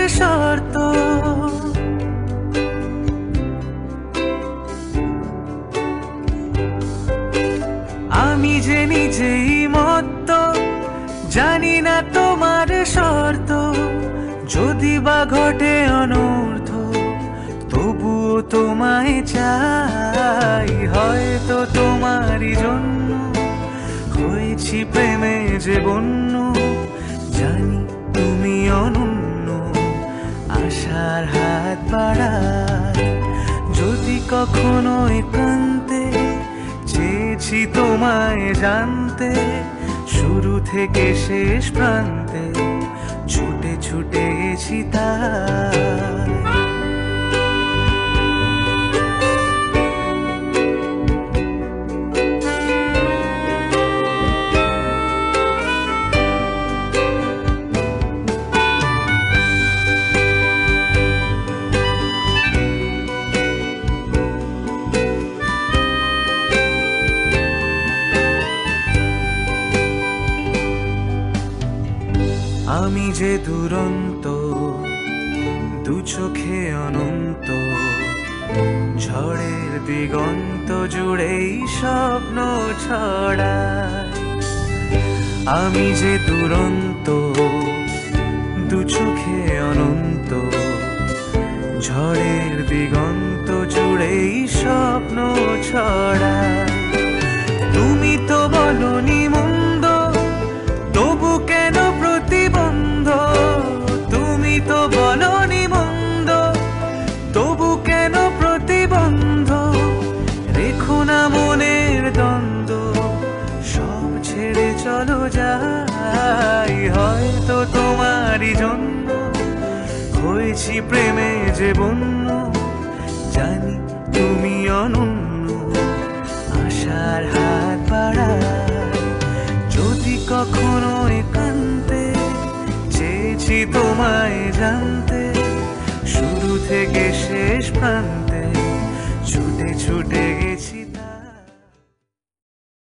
শর্ত। আমি যে নিজেই মত্ত, জানি না তোমার শর্ত। যদি বা ঘটে অনর্থ, তবুও তোমায় চাই। হয়তো তোমারই জন্য হয়েছি প্রেমে যে বন্য। জানি তুমি অনন্য, আশার হাত বাড়াই। যদি কখনো একান্তে চেয়েছি তোমায় জানতে, শুরু থেকে শেষ প্রান্তে ছুটে ছুটে গেছি তাই। আমি যে দুরন্ত, দু চোখে অনন্ত, ঝড়ের দিগন্ত জুড়েই স্বপ্ন ছড়াই। আমি যে দুরন্ত, দু চোখে অনন্ত, ঝড়ের দিগন্ত জুড়েই স্বপ্ন ছড়াই। তুমি তো বলনি মন্দ, তবু কেন প্রতিবন্ধ? তুমি তো বলনি মন্দ, তবু কেন প্রতিবন্ধ? রেখো না মনের দ্বন্দ্ব, সব ছেড়ে চলো যাই। হয়তো তোমারই জন্য হয়েছি প্রেমে যে বন্য। জানি তুমি অনন্য, আশার হাত বাড়াই। যদি কখনো একান্তে চেয়েছি তোমায় জানতে, শুরু থেকে শেষ প্রান্তে ছুটে ছুটে